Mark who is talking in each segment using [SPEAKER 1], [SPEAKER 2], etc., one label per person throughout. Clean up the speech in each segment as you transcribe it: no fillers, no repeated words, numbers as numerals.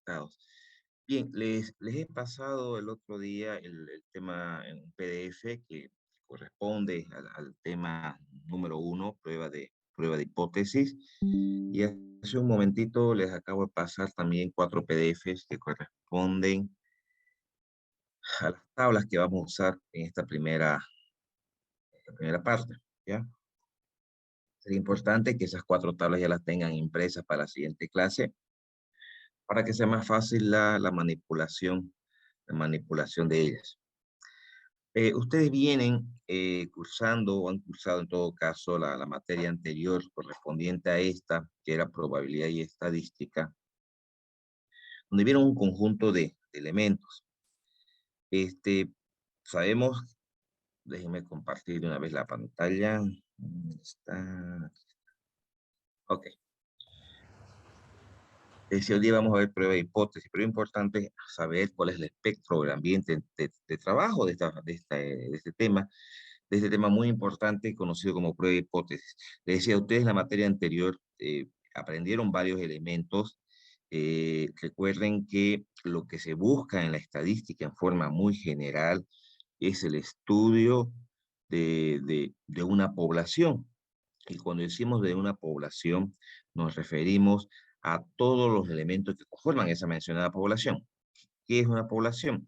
[SPEAKER 1] equivocados. Bien, les he pasado el otro día el tema en un PDF que corresponde al tema número uno, prueba de hipótesis. Y hace un momentito les acabo de pasar también 4 PDFs que corresponden a las tablas que vamos a usar en esta primera parte, ¿ya? Sería importante que esas 4 tablas ya las tengan impresas para la siguiente clase, para que sea más fácil la manipulación de ellas. Ustedes vienen cursando o han cursado en todo caso la materia anterior correspondiente a esta, que era probabilidad y estadística, donde vieron un conjunto de elementos. Sabemos, déjenme compartir de una vez la pantalla. ¿Dónde está? Ok. Hoy día vamos a ver prueba de hipótesis, pero es importante saber cuál es el espectro del ambiente de trabajo de este tema muy importante conocido como prueba de hipótesis. Les decía a ustedes en la materia anterior, aprendieron varios elementos. Recuerden que lo que se busca en la estadística en forma muy general es el estudio de una población. Y cuando decimos de una población, nos referimos a todos los elementos que conforman esa mencionada población. ¿Qué es una población?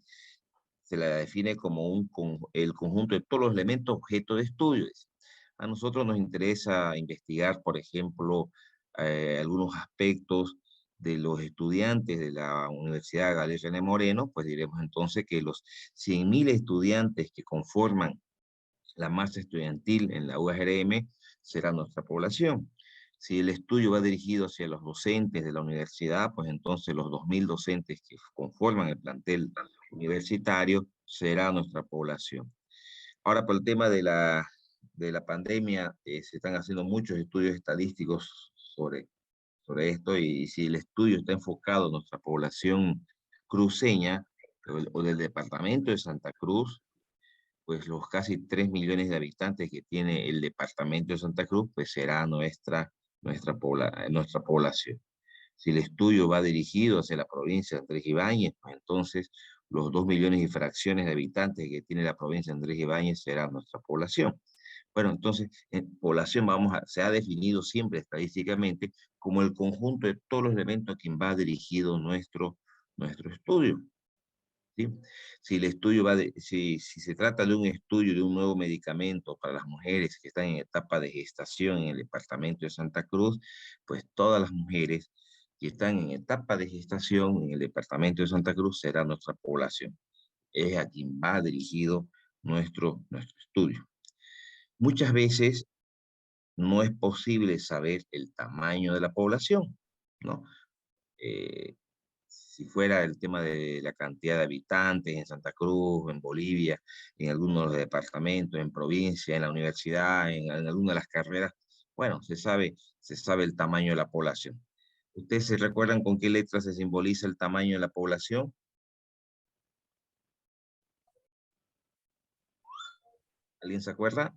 [SPEAKER 1] Se la define como el conjunto de todos los elementos objeto de estudios. A nosotros nos interesa investigar, por ejemplo, algunos aspectos de los estudiantes de la Universidad Galeano René Moreno, pues diremos entonces que los 100.000 estudiantes que conforman la masa estudiantil en la UARM será nuestra población. Si el estudio va dirigido hacia los docentes de la universidad, pues entonces los 2.000 docentes que conforman el plantel universitario será nuestra población. Ahora, por el tema de la pandemia, se están haciendo muchos estudios estadísticos sobre esto, y si el estudio está enfocado en nuestra población cruceña o del departamento de Santa Cruz, pues los casi 3 millones de habitantes que tiene el departamento de Santa Cruz, pues será nuestra población. Si el estudio va dirigido hacia la provincia de Andrés Ibáñez, pues entonces los 2 millones y fracciones de habitantes que tiene la provincia de Andrés Ibáñez será nuestra población. Bueno, entonces, en población se ha definido siempre estadísticamente como el conjunto de todos los elementos a quien va dirigido nuestro estudio. ¿Sí? Si el estudio si se trata de un estudio de un nuevo medicamento para las mujeres que están en etapa de gestación en el departamento de Santa Cruz, pues todas las mujeres que están en etapa de gestación en el departamento de Santa Cruz será nuestra población. Es a quien va dirigido nuestro estudio. Muchas veces no es posible saber el tamaño de la población, ¿no? Si fuera el tema de la cantidad de habitantes en Santa Cruz, en Bolivia, en algunos de los departamentos, en provincia, en la universidad, en alguna de las carreras, bueno, se sabe el tamaño de la población. ¿Ustedes se recuerdan con qué letra se simboliza el tamaño de la población? ¿Alguien se acuerda?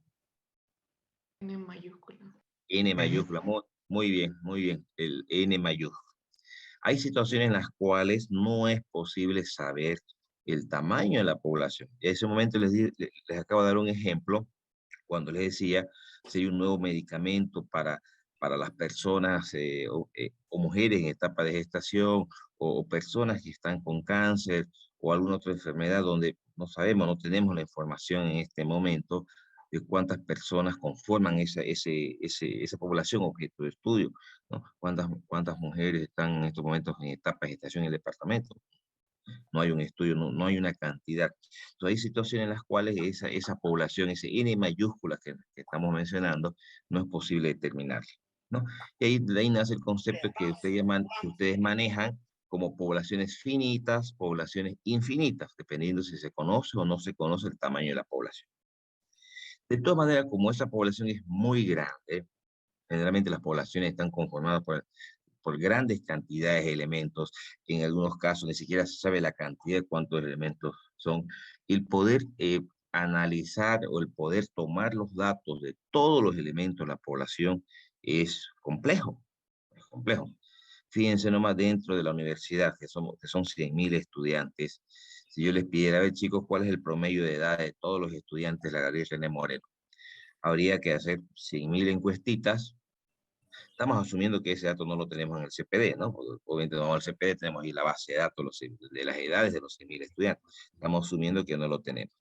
[SPEAKER 2] N mayúscula.
[SPEAKER 1] N mayúscula, muy bien, muy bien, el N mayúscula. Hay situaciones en las cuales no es posible saber el tamaño de la población. En ese momento les acabo de dar un ejemplo cuando les decía, si hay un nuevo medicamento para las personas o mujeres en etapa de gestación o personas que están con cáncer o alguna otra enfermedad donde no sabemos, no tenemos la información en este momento de cuántas personas conforman esa población objeto de estudio, ¿no? Cuántas mujeres están en estos momentos en etapa de gestación en el departamento. No hay un estudio, no hay una cantidad. Entonces hay situaciones en las cuales esa población, ese N mayúscula que estamos mencionando, no es posible determinar, ¿no? Y ahí, de ahí nace el concepto que ustedes manejan como poblaciones finitas, poblaciones infinitas, dependiendo si se conoce o no se conoce el tamaño de la población. De todas maneras, como esa población es muy grande, generalmente las poblaciones están conformadas por grandes cantidades de elementos, en algunos casos ni siquiera se sabe la cantidad de cuántos elementos son. El poder analizar o el poder tomar los datos de todos los elementos de la población es complejo, es complejo. Fíjense nomás dentro de la universidad, que son 100.000 estudiantes. Si yo les pidiera, a ver chicos, ¿cuál es el promedio de edad de todos los estudiantes de la Gabriel René Moreno? Habría que hacer 100.000 encuestitas. Estamos asumiendo que ese dato no lo tenemos en el CPD, ¿no? Porque obviamente no vamos al CPD, tenemos ahí la base de datos de las edades de los 100.000 estudiantes. Estamos asumiendo que no lo tenemos.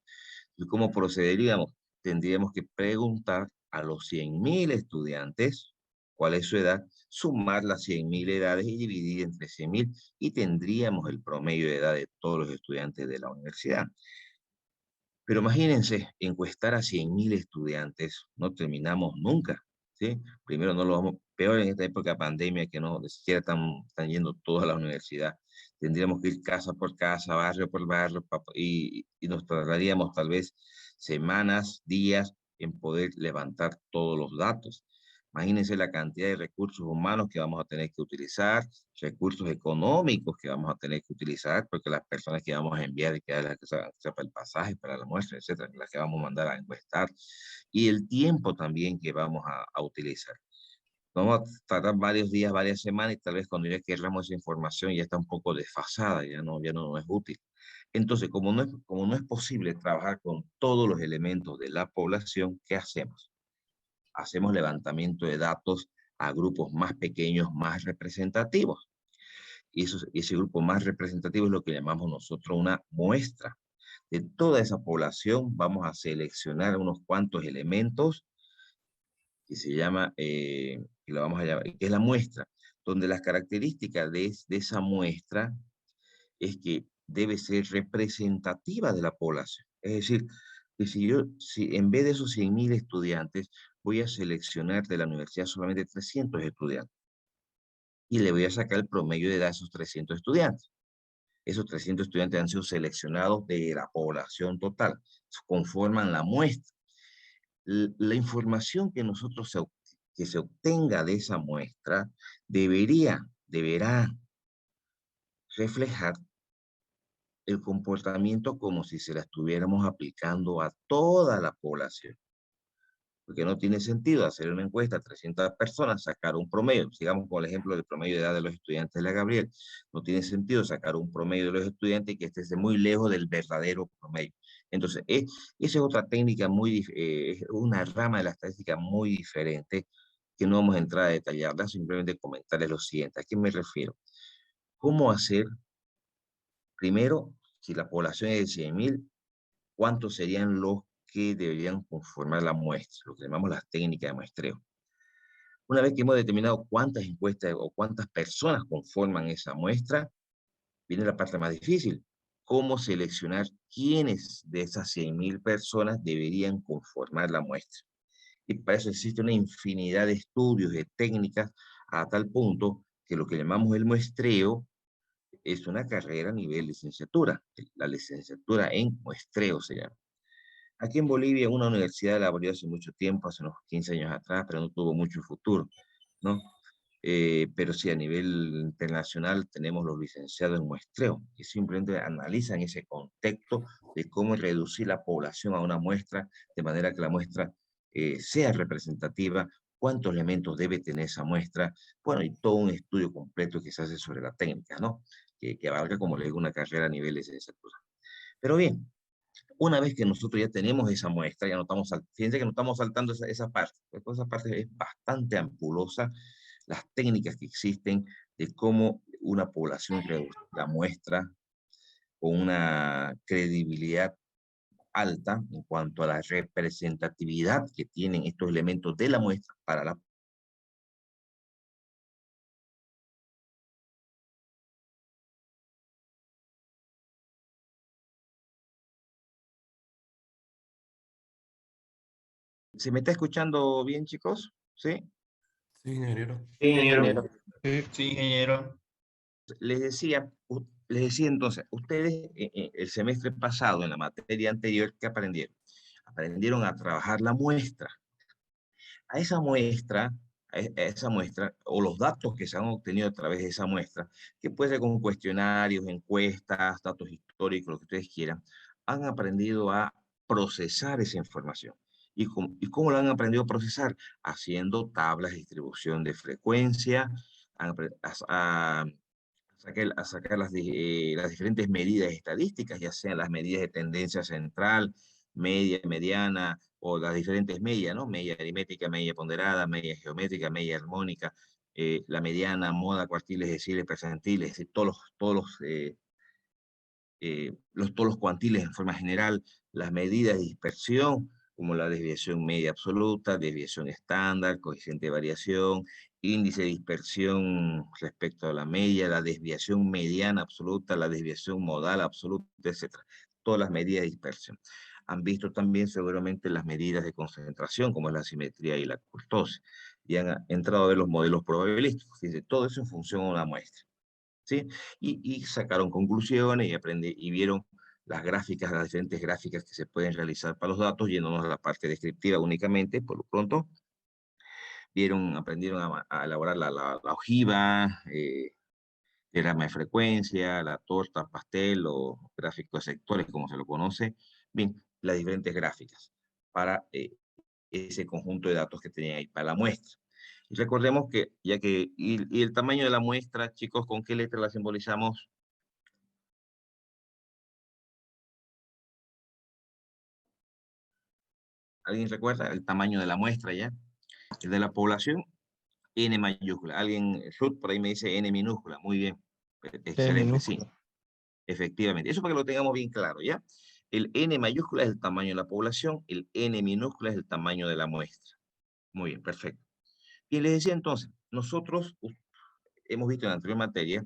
[SPEAKER 1] ¿Y cómo procederíamos? Tendríamos que preguntar a los 100.000 estudiantes cuál es su edad, sumar las 100.000 edades y dividir entre 100.000 y tendríamos el promedio de edad de todos los estudiantes de la universidad. Pero imagínense, encuestar a 100.000 estudiantes, no terminamos nunca, ¿sí? Primero no lo vamos, peor en esta época de pandemia que no, ni siquiera están yendo todos a la universidad. Tendríamos que ir casa por casa, barrio por barrio, y nos tardaríamos tal vez semanas, días en poder levantar todos los datos. Imagínense la cantidad de recursos humanos que vamos a tener que utilizar, recursos económicos que vamos a tener que utilizar, porque las personas que vamos a enviar, que las que sepa el pasaje para la muestra, etcétera, las que vamos a mandar a encuestar, y el tiempo también que vamos a utilizar. Vamos a tardar varios días, varias semanas, y tal vez cuando ya queramos esa información ya está un poco desfasada, ya no es útil. Entonces, como no es posible trabajar con todos los elementos de la población, ¿qué hacemos? Hacemos levantamiento de datos a grupos más pequeños, más representativos. Y ese grupo más representativo es lo que llamamos nosotros una muestra. De toda esa población vamos a seleccionar unos cuantos elementos que se llama, que lo vamos a llamar, que es la muestra, donde las características de esa muestra es que debe ser representativa de la población. Es decir, que si en vez de esos 100.000 estudiantes, voy a seleccionar de la universidad solamente 300 estudiantes y le voy a sacar el promedio de edad a esos 300 estudiantes. Esos 300 estudiantes han sido seleccionados de la población total, conforman la muestra. La información que que se obtenga de esa muestra deberá reflejar el comportamiento como si se la estuviéramos aplicando a toda la población. Porque no tiene sentido hacer una encuesta a 300 personas, sacar un promedio, sigamos con el ejemplo del promedio de edad de los estudiantes de la Gabriel, no tiene sentido sacar un promedio de los estudiantes y que esté muy lejos del verdadero promedio. Entonces, esa es otra técnica es una rama de la estadística muy diferente, que no vamos a entrar a detallarla, simplemente comentarles lo siguiente. ¿A qué me refiero? ¿Cómo hacer, primero, si la población es de 100.000, cuántos serían los que deberían conformar la muestra, lo que llamamos las técnicas de muestreo? Una vez que hemos determinado cuántas encuestas o cuántas personas conforman esa muestra, viene la parte más difícil. ¿Cómo seleccionar quiénes de esas 100.000 personas deberían conformar la muestra? Y para eso existe una infinidad de estudios, de técnicas, a tal punto que lo que llamamos el muestreo es una carrera a nivel licenciatura. La licenciatura en muestreo se llama. Aquí en Bolivia, una universidad la abrió hace mucho tiempo, hace unos 15 años atrás, pero no tuvo mucho futuro, ¿no? Pero sí, a nivel internacional tenemos los licenciados en muestreo, que simplemente analizan ese contexto de cómo reducir la población a una muestra, de manera que la muestra sea representativa, cuántos elementos debe tener esa muestra, bueno, y todo un estudio completo que se hace sobre la técnica, ¿no? Que abarca, como le digo, una carrera a nivel de licenciatura. Pero bien, una vez que nosotros ya tenemos esa muestra, ya no estamos, fíjense que no estamos saltando esa parte, porque esa parte es bastante ampulosa, las técnicas que existen de cómo una población reduce la muestra con una credibilidad alta en cuanto a la representatividad que tienen estos elementos de la muestra para la... ¿Se me está escuchando bien, chicos? ¿Sí?
[SPEAKER 3] Sí, ingeniero.
[SPEAKER 2] Sí, ingeniero.
[SPEAKER 4] Sí, ingeniero.
[SPEAKER 1] Les decía entonces, ustedes el semestre pasado, en la materia anterior, ¿qué aprendieron? Aprendieron a trabajar la muestra. A esa muestra, a esa muestra, o los datos que se han obtenido a través de esa muestra, que puede ser con cuestionarios, encuestas, datos históricos, lo que ustedes quieran, han aprendido a procesar esa información. ¿Y cómo lo han aprendido a procesar? Haciendo tablas de distribución de frecuencia, a sacar las diferentes medidas estadísticas, ya sean las medidas de tendencia central, media, mediana, o las diferentes medias, ¿no? Media aritmética, media ponderada, media geométrica, media armónica, la mediana, moda, cuartiles, deciles, percentiles, es decir, todos los cuantiles en forma general, las medidas de dispersión, como la desviación media absoluta, desviación estándar, coeficiente de variación, índice de dispersión respecto a la media, la desviación mediana absoluta, la desviación modal absoluta, etc. Todas las medidas de dispersión. Han visto también seguramente las medidas de concentración, como es la simetría y la kurtosis, y han entrado a ver los modelos probabilísticos. Fíjense, todo eso en función a una muestra, ¿sí? Y sacaron conclusiones y vieron las gráficas, las diferentes gráficas que se pueden realizar para los datos, yéndonos a la parte descriptiva únicamente, por lo pronto. Aprendieron a elaborar la ojiva, diagrama de frecuencia, la torta, pastel o gráfico de sectores, como se lo conoce. Bien, las diferentes gráficas para ese conjunto de datos que tenían ahí para la muestra. Y recordemos que, y el tamaño de la muestra, chicos, ¿con qué letra la simbolizamos? ¿Alguien recuerda el tamaño de la muestra ya? El de la población, N mayúscula. Alguien, Ruth, por ahí me dice N minúscula. Muy bien. Excelente, sí. Efectivamente. Eso para que lo tengamos bien claro, ¿ya? El N mayúscula es el tamaño de la población, el N minúscula es el tamaño de la muestra. Muy bien, perfecto. Y les decía entonces, nosotros hemos visto en la anterior materia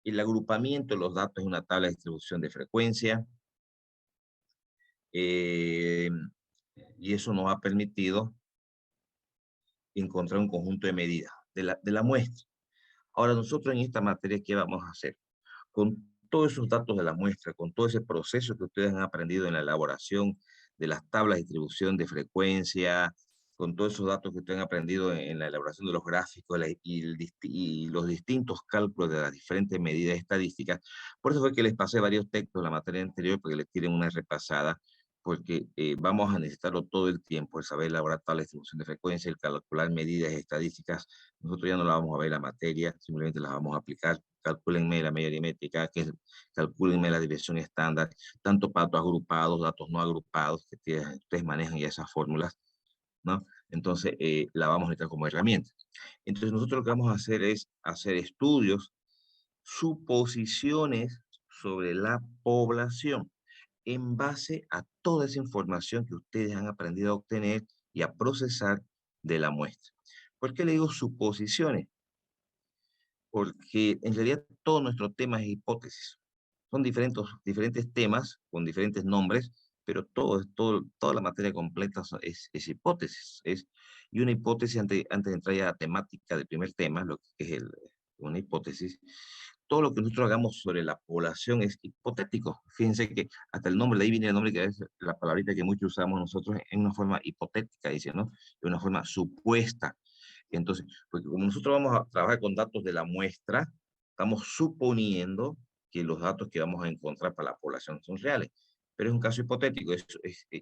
[SPEAKER 1] el agrupamiento de los datos en una tabla de distribución de frecuencia, y eso nos ha permitido encontrar un conjunto de medidas de la muestra. Ahora nosotros en esta materia, ¿qué vamos a hacer? Con todos esos datos de la muestra, con todo ese proceso que ustedes han aprendido en la elaboración de las tablas de distribución de frecuencia, con todos esos datos que ustedes han aprendido en la elaboración de los gráficos y los distintos cálculos de las diferentes medidas estadísticas. Por eso fue que les pasé varios textos en la materia anterior, porque les tiren una repasada, porque vamos a necesitarlo todo el tiempo, el saber elaborar tal distribución de frecuencia, el calcular medidas estadísticas. Nosotros ya no la vamos a ver la materia, simplemente las vamos a aplicar. Calcúlenme la media aritmética, calcúlenme la desviación estándar, tanto para datos agrupados, datos no agrupados, que ustedes manejan ya esas fórmulas, ¿no? Entonces, la vamos a necesitar como herramienta. Entonces, nosotros lo que vamos a hacer es hacer estudios, suposiciones sobre la población, en base a toda esa información que ustedes han aprendido a obtener y a procesar de la muestra. ¿Por qué le digo suposiciones? Porque en realidad todo nuestro tema es hipótesis. Son diferentes temas con diferentes nombres, pero toda la materia completa es hipótesis. Y una hipótesis, antes de entrar ya a la temática del primer tema, lo que es una hipótesis, todo lo que nosotros hagamos sobre la población es hipotético. Fíjense que hasta el nombre, de ahí viene el nombre, que es la palabrita que muchos usamos nosotros en una forma hipotética, dice, ¿no? De una forma supuesta. Entonces, porque como nosotros vamos a trabajar con datos de la muestra, estamos suponiendo que los datos que vamos a encontrar para la población son reales. Pero es un caso hipotético,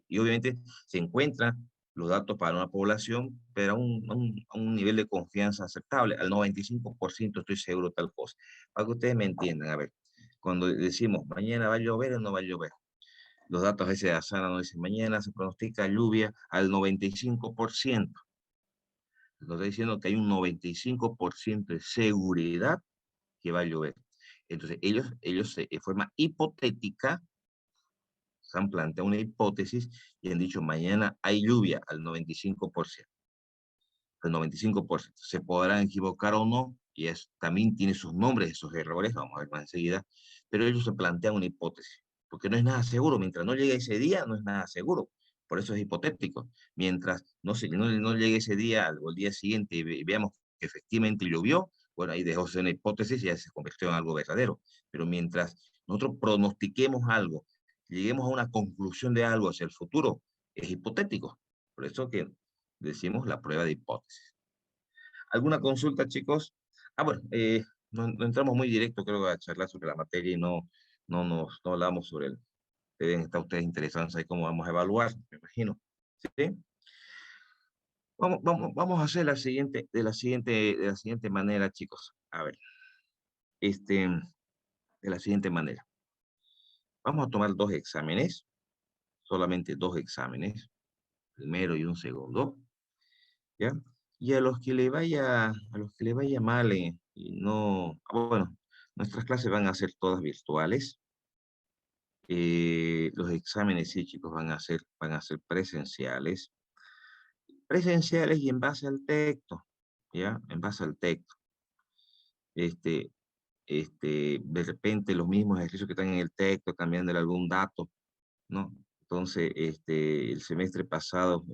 [SPEAKER 1] y obviamente se encuentran los datos para una población, pero a un nivel de confianza aceptable. Al 95% estoy seguro de tal cosa. Para que ustedes me entiendan, a ver, cuando decimos mañana va a llover o no va a llover, los datos ese de Asana nos dicen mañana se pronostica lluvia al 95%. Nos está diciendo que hay un 95% de seguridad que va a llover. Entonces, ellos de forma hipotética se han planteado una hipótesis y han dicho, mañana hay lluvia al 95%. El 95%. Se podrán equivocar o no, y también tiene sus nombres, esos errores, vamos a ver más enseguida, pero ellos se plantean una hipótesis, porque no es nada seguro. Mientras no llegue ese día, no es nada seguro. Por eso es hipotético. Mientras no llegue ese día o el día siguiente y veamos que efectivamente llovió, bueno, ahí dejó de ser una hipótesis y ya se convirtió en algo verdadero. Pero mientras nosotros pronostiquemos algo, lleguemos a una conclusión de algo hacia el futuro, es hipotético. Por eso que decimos la prueba de hipótesis. ¿Alguna consulta, chicos? Bueno, no entramos muy directo, creo, a charlar sobre la materia y no hablamos sobre el... Deben estar ustedes interesados en cómo vamos a evaluar, me imagino. ¿Sí? Vamos a hacer de la siguiente manera, chicos. A ver, de la siguiente manera. Vamos a tomar dos exámenes, solamente dos exámenes, primero y un segundo, ¿ya? Y a los que le vaya mal y no, bueno, nuestras clases van a ser todas virtuales. Los exámenes, sí, chicos, van a ser presenciales. Presenciales y en base al texto, ¿ya? En base al texto. Este, de repente los mismos ejercicios que están en el texto, cambiándole algún dato, ¿no? Entonces, el semestre pasado,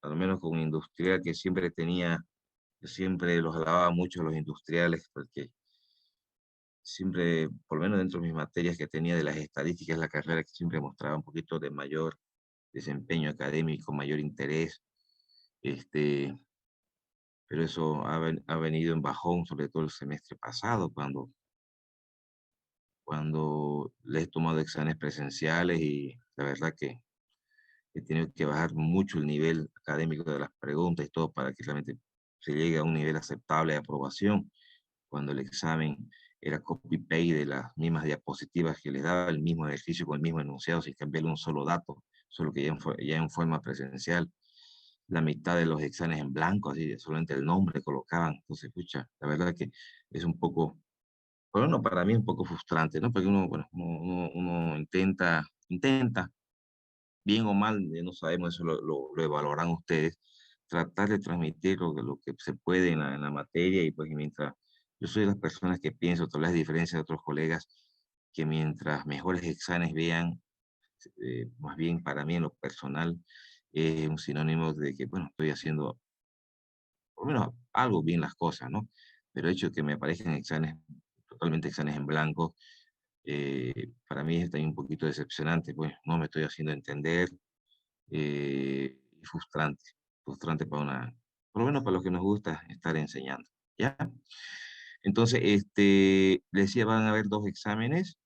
[SPEAKER 1] al menos con industrial, que siempre tenía, yo siempre los alababa mucho a los industriales, porque siempre, por lo menos dentro de mis materias que tenía de las estadísticas, la carrera que siempre mostraba un poquito de mayor desempeño académico, mayor interés, este, pero eso ha venido en bajón, sobre todo el semestre pasado, cuando le he tomado exámenes presenciales y la verdad que he tenido que bajar mucho el nivel académico de las preguntas y todo para que realmente se llegue a un nivel aceptable de aprobación, cuando el examen era copy-paste de las mismas diapositivas que les daba el mismo ejercicio con el mismo enunciado sin cambiarle un solo dato, solo que ya en forma presencial. La mitad de los exámenes en blanco, así, solamente el nombre colocaban. Entonces, escucha, la verdad que es un poco, bueno, para mí es un poco frustrante, ¿no? Porque uno, bueno, uno intenta, bien o mal, no sabemos, eso lo evaluarán ustedes, tratar de transmitir lo que se puede en la materia y pues mientras yo soy de las personas que pienso, tal vez a diferencia de otros colegas, que mientras mejores exámenes vean, más bien para mí en lo personal, es un sinónimo de que, bueno, estoy haciendo por lo menos algo bien las cosas, ¿no? Pero el hecho de que me aparezcan exámenes, totalmente exámenes en blanco, para mí es también un poquito decepcionante, pues no me estoy haciendo entender, y frustrante para por lo menos para los que nos gusta estar enseñando, ¿ya? Entonces, les decía, van a haber dos exámenes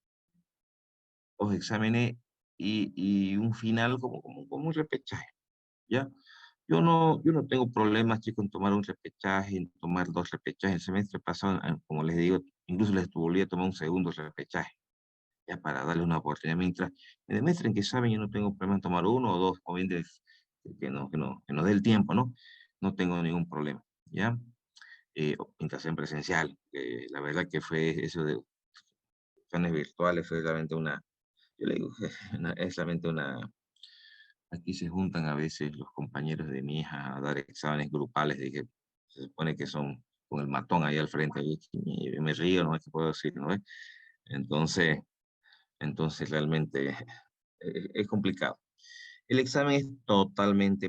[SPEAKER 1] y un final como un repechaje, ¿ya? Yo no tengo problemas, chicos, en tomar un repechaje, en tomar dos repechajes. El semestre pasado, como les digo, incluso les volví a tomar un segundo repechaje, ya para darle una oportunidad. Mientras me demuestren que saben, yo no tengo problema en tomar uno o dos, o bien que nos dé el tiempo, ¿no? No tengo ningún problema, ¿ya? Mientras sea en presencial. La verdad que fue eso de planes virtuales, fue realmente yo le digo, es realmente aquí se juntan a veces los compañeros de mi hija a dar exámenes grupales de que se supone que son con el matón ahí al frente, y me río, no es que puedo decir, ¿no? Entonces, entonces realmente es complicado. El examen es totalmente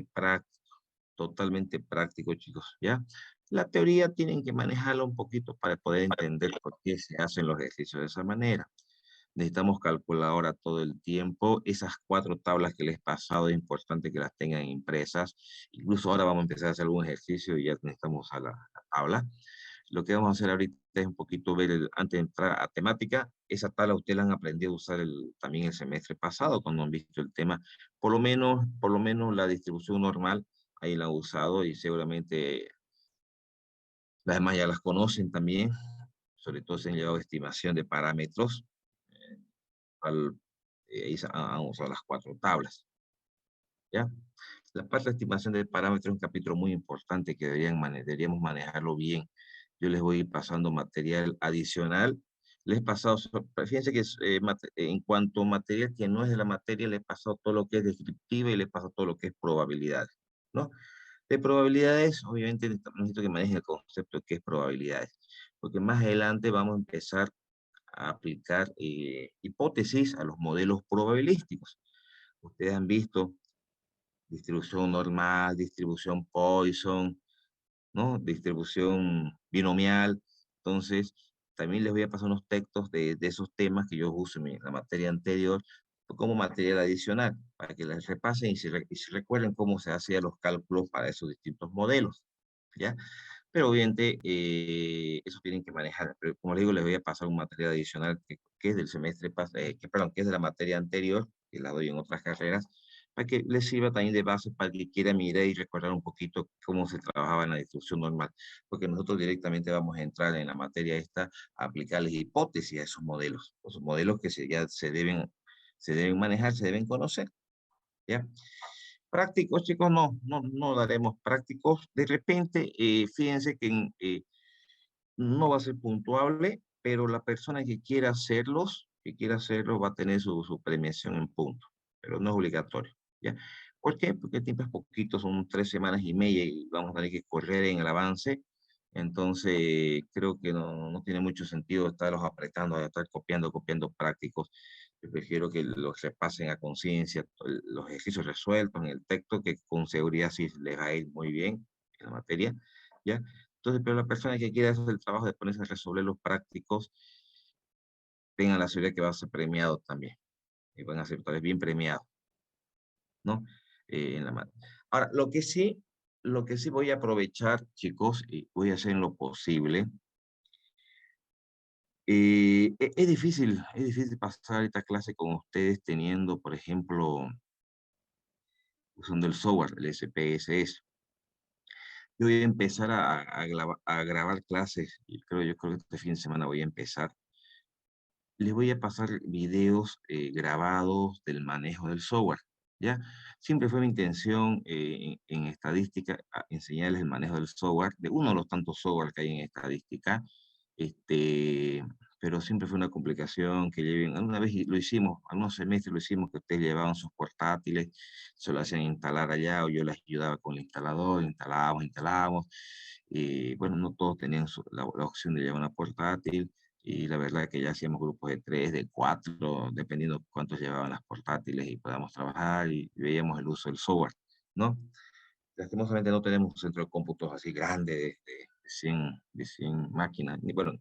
[SPEAKER 1] práctico, chicos, ¿ya? La teoría tienen que manejarla un poquito para poder entender por qué se hacen los ejercicios de esa manera. Necesitamos calculadora todo el tiempo. Esas 4 tablas que les he pasado es importante que las tengan impresas. Incluso ahora vamos a empezar a hacer algún ejercicio y ya necesitamos a la tabla. Lo que vamos a hacer ahorita es un poquito ver, antes de entrar a temática, esa tabla ustedes la han aprendido a usar también el semestre pasado cuando han visto el tema. Por lo menos la distribución normal, ahí la han usado y seguramente las demás ya las conocen también. Sobre todo se han llevado estimación de parámetros. Al, ahí han usado las 4 tablas, ¿ya? La parte de estimación de parámetros es un capítulo muy importante que deberíamos manejarlo bien. Yo les voy a ir pasando material adicional. Les he pasado, fíjense que en cuanto a material que no es de la materia, les he pasado todo lo que es descriptiva y les he pasado todo lo que es probabilidades, ¿no? De probabilidades, obviamente necesito que manejen el concepto de qué es probabilidades, porque más adelante vamos a empezar a aplicar hipótesis a los modelos probabilísticos. Ustedes han visto distribución normal, distribución Poisson, ¿no? Distribución binomial. Entonces, también les voy a pasar unos textos de esos temas que yo uso en la materia anterior como material adicional, para que les repasen y se recuerden cómo se hacían los cálculos para esos distintos modelos, ¿ya? Pero obviamente eso tienen que manejar. Pero como les digo, les voy a pasar un material adicional que es del semestre pasado, perdón, que es de la materia anterior, que la doy en otras carreras, para que les sirva también de base para el que quiera mirar y recordar un poquito cómo se trabajaba en la distribución normal, porque nosotros directamente vamos a entrar en la materia esta a aplicarles hipótesis a esos modelos que ya se deben manejar, se deben conocer, ¿ya? Prácticos, chicos, no daremos prácticos. De repente, fíjense que no va a ser puntuable, pero la persona que quiera hacerlos va a tener su premiación en punto, pero no es obligatorio, ¿ya? ¿Por qué? Porque el tiempo es poquito, son 3 semanas y media y vamos a tener que correr en el avance. Entonces, creo que no tiene mucho sentido estarlos apretando, estar copiando prácticos. Yo prefiero que los repasen a conciencia, los ejercicios resueltos en el texto, que con seguridad sí les va a ir muy bien en la materia, ¿ya? Entonces, pero la persona que quiera hacer el trabajo de ponerse a resolver los prácticos, tengan la seguridad que va a ser premiado también. Y van a ser tal vez bien premiados, ¿no? En la Ahora, lo que sí voy a aprovechar, chicos, y voy a hacer lo posible. Es difícil pasar esta clase con ustedes teniendo, por ejemplo, usando el software, el SPSS. Yo voy a empezar a grabar clases, y yo creo que este fin de semana voy a empezar. Les voy a pasar videos grabados del manejo del software, ¿ya? Siempre fue mi intención en estadística enseñarles el manejo del software, de uno de los tantos software que hay en estadística, este, pero siempre fue una complicación que lleven, alguna vez lo hicimos, algunos semestres lo hicimos, que ustedes llevaban sus portátiles, se lo hacían instalar allá, o yo les ayudaba con el instalador, instalábamos, y bueno, no todos tenían la opción de llevar una portátil, y la verdad que ya hacíamos grupos de 3, de 4, dependiendo cuántos llevaban las portátiles y podamos trabajar y veíamos el uso del software, ¿no? Lastimosamente no tenemos un centro de cómputos así grande de 100 máquinas, ni bueno,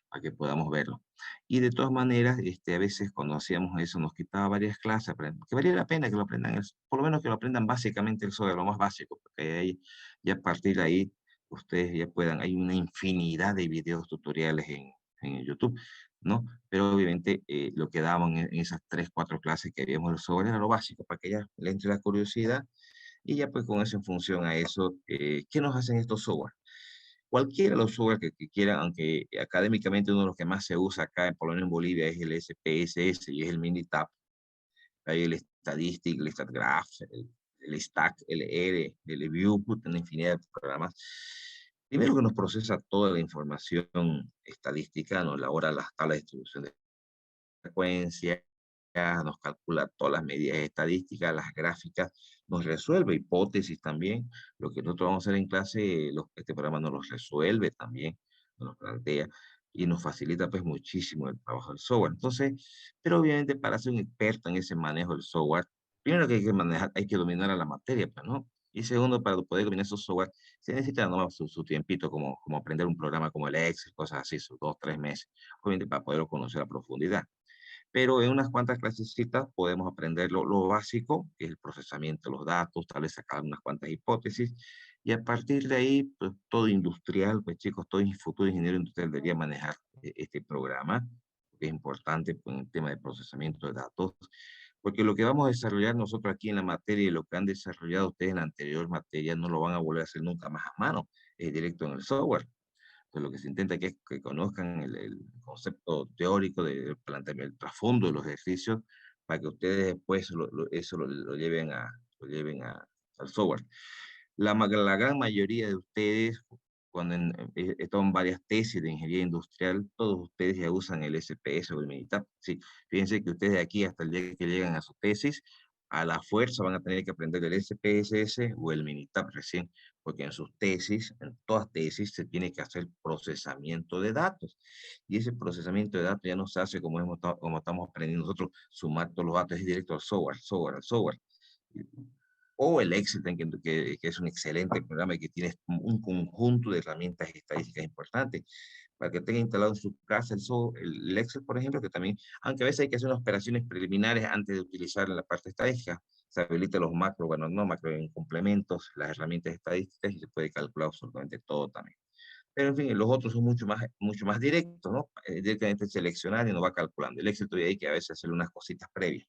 [SPEAKER 1] para que podamos verlo. Y de todas maneras, a veces cuando hacíamos eso nos quitaba varias clases, que valía la pena que lo aprendan, por lo menos que lo aprendan básicamente el software, lo más básico, porque ahí, ya a partir de ahí, ustedes ya puedan, hay una infinidad de videos tutoriales en YouTube, ¿no? Pero obviamente lo que daban en esas 3, 4 clases que habíamos del software era lo básico, para que ya le entre la curiosidad y ya pues con eso, en función a eso, ¿qué nos hacen estos software? Cualquiera de los software que quieran, aunque académicamente uno de los que más se usa acá, por lo menos en Bolivia, es el SPSS y es el Minitab. Hay el Statistic, el StatGraph, el Stack, el R, el View, una infinidad de programas. Primero que nos procesa toda la información estadística, nos elabora las tablas de distribución de frecuencia, nos calcula todas las medidas estadísticas, las gráficas, nos resuelve hipótesis también. Lo que nosotros vamos a hacer en clase, este programa nos los resuelve también, nos los plantea y nos facilita pues muchísimo el trabajo del software. Entonces, pero obviamente para ser un experto en ese manejo del software, primero que hay que manejar, hay que dominar a la materia, pues, ¿no? Y segundo, para poder dominar esos software, se necesita nomás su tiempito, como aprender un programa como el Excel, cosas así, sus 2, 3 meses, obviamente para poderlo conocer a profundidad. Pero en unas cuantas clasecitas podemos aprender lo básico, que es el procesamiento de los datos, tal vez sacar unas cuantas hipótesis, y a partir de ahí, pues todo industrial, pues chicos, todo futuro ingeniero industrial debería manejar este programa, que es importante pues, en el tema de procesamiento de datos, porque lo que vamos a desarrollar nosotros aquí en la materia y lo que han desarrollado ustedes en la anterior materia no lo van a volver a hacer nunca más a mano, directo en el software. Entonces, lo que se intenta es que conozcan el concepto teórico del planteamiento, el trasfondo de los ejercicios, para que ustedes después eso lo lleven al software. La gran mayoría de ustedes, cuando toman varias tesis de ingeniería industrial, todos ustedes ya usan el SPS o el Minitab. Sí, fíjense que ustedes de aquí hasta el día que llegan a su tesis, a la fuerza van a tener que aprender el SPSS o el Minitab recién, porque en sus tesis, en todas tesis, se tiene que hacer procesamiento de datos. Y ese procesamiento de datos ya no se hace como estamos aprendiendo nosotros, sumar todos los datos, es directo al software. O el Excel, que es un excelente programa y que tiene un conjunto de herramientas estadísticas importantes para que tenga instalado en su casa el Excel, por ejemplo, que también, aunque a veces hay que hacer unas operaciones preliminares antes de utilizar la parte estadística, se habilita los macros, bueno, no macros, en complementos, las herramientas estadísticas y se puede calcular absolutamente todo también. Pero en fin, los otros son mucho más directos, ¿no? Directamente seleccionar y no va calculando. El Excel todavía hay que a veces hacerle unas cositas previas.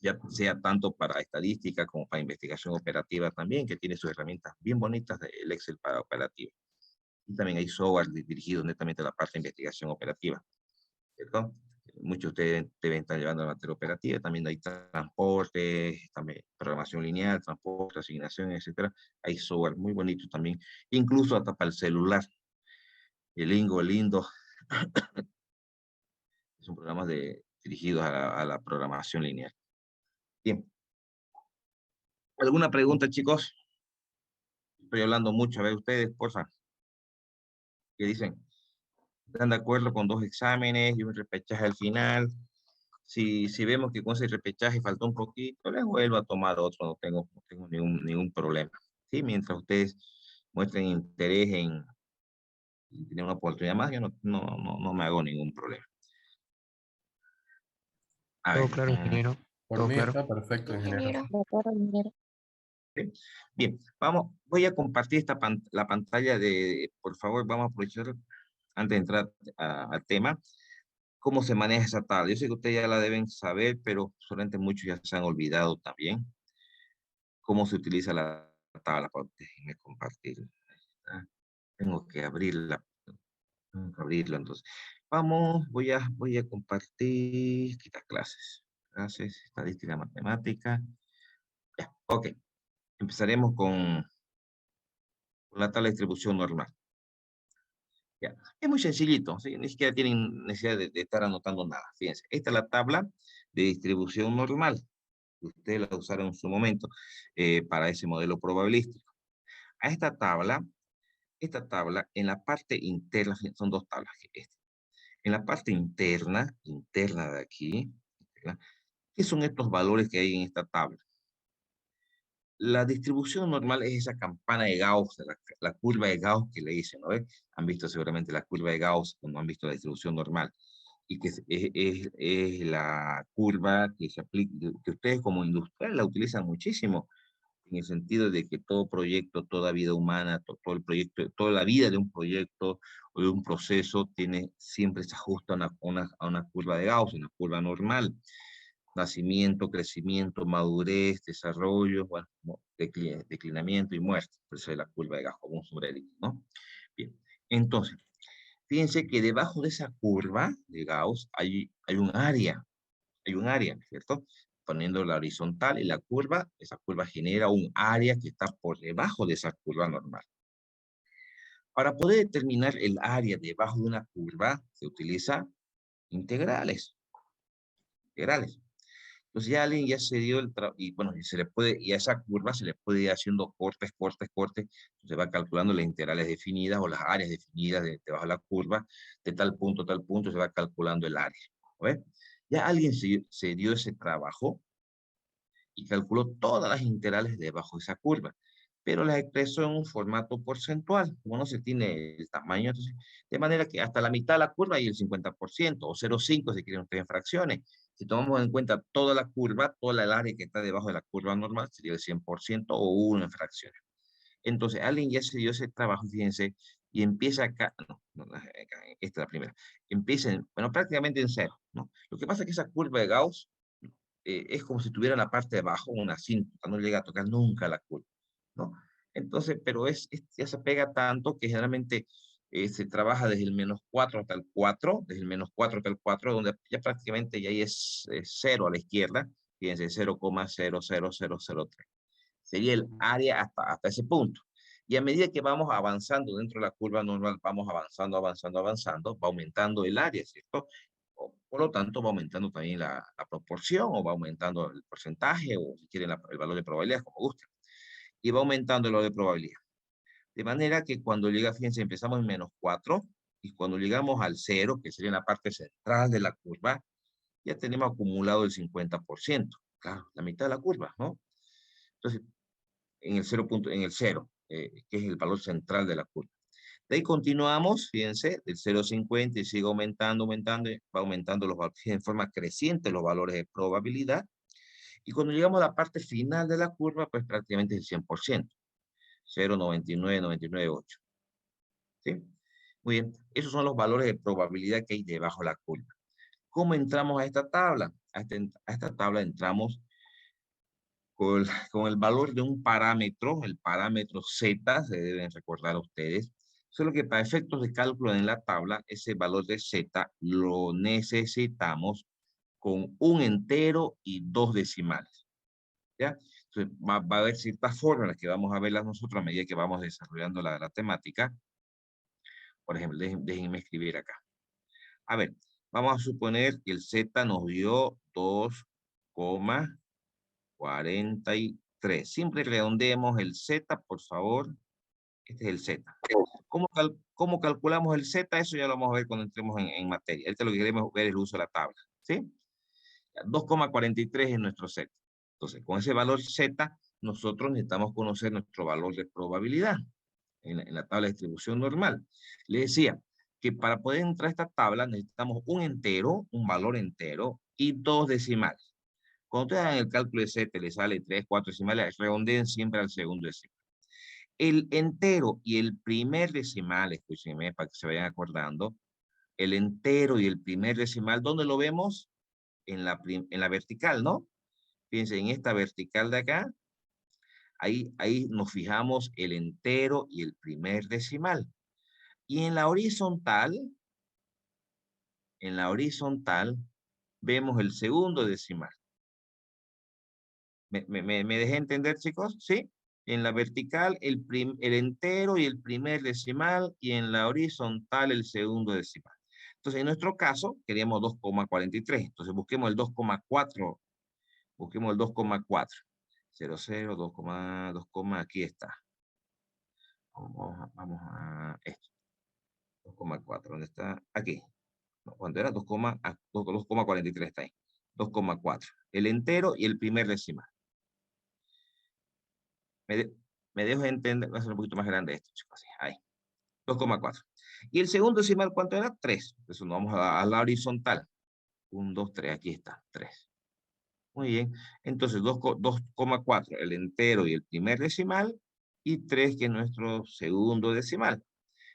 [SPEAKER 1] ya sea tanto para estadística como para investigación operativa también, que tiene sus herramientas bien bonitas del Excel para operativa. Y también hay software dirigido netamente a la parte de investigación operativa, ¿cierto? Muchos de ustedes deben estar llevando la materia operativa, también hay transporte, también programación lineal, transporte, asignación, etcétera. Hay software muy bonito también, incluso hasta para el celular. El Lindo, son programas dirigidos a la programación lineal. Bien. ¿Alguna pregunta, chicos? Estoy hablando mucho, a ver ustedes, porfa. ¿Qué dicen? ¿Están de acuerdo con 2 exámenes y un repechaje al final? Si vemos que con ese repechaje faltó un poquito, les vuelvo a tomar otro, no tengo ningún problema. ¿Sí? Mientras ustedes muestren interés en tener una oportunidad más, yo no me hago ningún problema. A
[SPEAKER 5] Todo
[SPEAKER 1] ver,
[SPEAKER 5] claro, ingeniero.
[SPEAKER 3] Por
[SPEAKER 5] Todo
[SPEAKER 3] mí
[SPEAKER 5] claro.
[SPEAKER 3] está perfecto, ingeniero.
[SPEAKER 2] Ingeniero.
[SPEAKER 1] ¿sí? Bien, voy a compartir la pantalla por favor, vamos a aprovechar antes de entrar al tema, cómo se maneja esa tabla. Yo sé que ustedes ya la deben saber, pero solamente muchos ya se han olvidado también cómo se utiliza la tabla. Déjenme compartir. Ah, Tengo que abrirla. Tengo que abrirlo, entonces. Vamos, voy a compartir. Quitar clases. Clases, estadística, matemática. Ya, ok. Empezaremos con la tabla de distribución normal. Ya. Es muy sencillito, ¿sí? Ni siquiera tienen necesidad de estar anotando nada. Fíjense, esta es la tabla de distribución normal. Ustedes la usaron en su momento para ese modelo probabilístico. A esta tabla en la parte interna, son 2 tablas. En la parte interna de aquí, ¿verdad? ¿Qué son estos valores que hay en esta tabla? La distribución normal es esa campana de Gauss, la curva de Gauss que le dicen, ¿no ves? Han visto seguramente la curva de Gauss cuando han visto la distribución normal. Y que es la curva que se aplica, que ustedes como industrial la utilizan muchísimo, en el sentido de que todo proyecto, toda vida humana, todo el proyecto, toda la vida de un proyecto o de un proceso siempre se ajusta a una curva de Gauss, una curva normal. Nacimiento, crecimiento, madurez, desarrollo, bueno, declinamiento y muerte. Por eso es la curva de Gauss como un sombrerito, ¿no? Bien, entonces, fíjense que debajo de esa curva de Gauss hay un área, ¿cierto? Poniendo la horizontal y la curva, esa curva genera un área que está por debajo de esa curva normal. Para poder determinar el área debajo de una curva, se utiliza integrales. Entonces ya alguien ya se dio y bueno, y a esa curva se le puede ir haciendo cortes. Se va calculando las integrales definidas o las áreas definidas debajo de la curva, de tal punto a tal punto, se va calculando el área. ¿Ves? Ya alguien se dio ese trabajo y calculó todas las integrales debajo de esa curva, pero las expresó en un formato porcentual, como no se tiene el tamaño, entonces, de manera que hasta la mitad de la curva hay el 50%, o 0,5 si quieren ustedes en fracciones. Si tomamos en cuenta toda la curva, toda el área que está debajo de la curva normal, sería el 100% o 1 en fracciones. Entonces, alguien ya se dio ese trabajo, fíjense, y empieza acá, esta es la primera, empieza, bueno, prácticamente en cero, ¿no? Lo que pasa es que esa curva de Gauss es como si tuviera la parte de abajo una cinta, no llega a tocar nunca la curva, ¿no? Entonces, pero ya se pega tanto que generalmente se trabaja desde el -4 hasta el 4, desde el -4 hasta el 4, donde ya prácticamente ya ahí es 0 a la izquierda, fíjense, 0,00003. Sería el área hasta ese punto. Y a medida que vamos avanzando dentro de la curva normal, vamos avanzando, va aumentando el área, ¿cierto? Por lo tanto, va aumentando también la proporción, o va aumentando el porcentaje, o si quieren el valor de probabilidad, como gusten. Y va aumentando el valor de probabilidad. De manera que cuando llega, fíjense, empezamos en -4, y cuando llegamos al 0, que sería la parte central de la curva, ya tenemos acumulado el 50%. Claro, la mitad de la curva, ¿no? Entonces, en el 0, que es el valor central de la curva. De ahí continuamos, fíjense, del 0,50 y sigue aumentando, va aumentando los valores en forma creciente los valores de probabilidad. Y cuando llegamos a la parte final de la curva, pues prácticamente es el 100%. 0,9998. ¿Sí? Muy bien, esos son los valores de probabilidad que hay debajo de la curva. ¿Cómo entramos a esta tabla? A esta tabla entramos con el valor de un parámetro, el parámetro Z, se deben recordar ustedes, solo que para efectos de cálculo en la tabla, ese valor de Z lo necesitamos con un entero y dos decimales, ¿ya? Entonces, va a haber ciertas fórmulas que vamos a verlas nosotros a medida que vamos desarrollando la temática. Por ejemplo, déjenme escribir acá. A ver, vamos a suponer que el Z nos dio 2,43. Siempre redondeemos el Z, por favor. Este es el Z. ¿Cómo calculamos el Z? Eso ya lo vamos a ver cuando entremos en materia. Este lo que queremos ver es el uso de la tabla, ¿sí? 2,43 es nuestro Z. Entonces, con ese valor Z, nosotros necesitamos conocer nuestro valor de probabilidad en la tabla de distribución normal. Le decía que para poder entrar a esta tabla necesitamos un entero, un valor entero y dos decimales. Cuando ustedes hagan el cálculo de Z, le sale 3, 4 decimales, redondeen siempre al segundo decimal. El entero y el primer decimal, escúchenme para que se vayan acordando, el entero y el primer decimal, ¿dónde lo vemos? En la vertical, ¿no? Fíjense, en esta vertical de acá, ahí nos fijamos el entero y el primer decimal. Y en la horizontal, vemos el segundo decimal. ¿Me dejé entender, chicos? ¿Sí? En la vertical, el entero y el primer decimal, y en la horizontal, el segundo decimal. Entonces, en nuestro caso, queríamos 2,43. Entonces, busquemos el 2,4. Busquemos el 2,4. 0,0, 2,2, aquí está. Vamos a esto. 2,4, ¿dónde está? Aquí. No, cuando era 2,43 está ahí. 2,4. El entero y el primer decimal. Me dejo entender, va a ser un poquito más grande esto, chicos. Ahí. 2,4. Y el segundo decimal, ¿cuánto era? 3. Entonces nos vamos a la horizontal. 1, 2, 3. Aquí está. 3. Muy bien. Entonces 2,4, el entero y el primer decimal. Y 3, que es nuestro segundo decimal.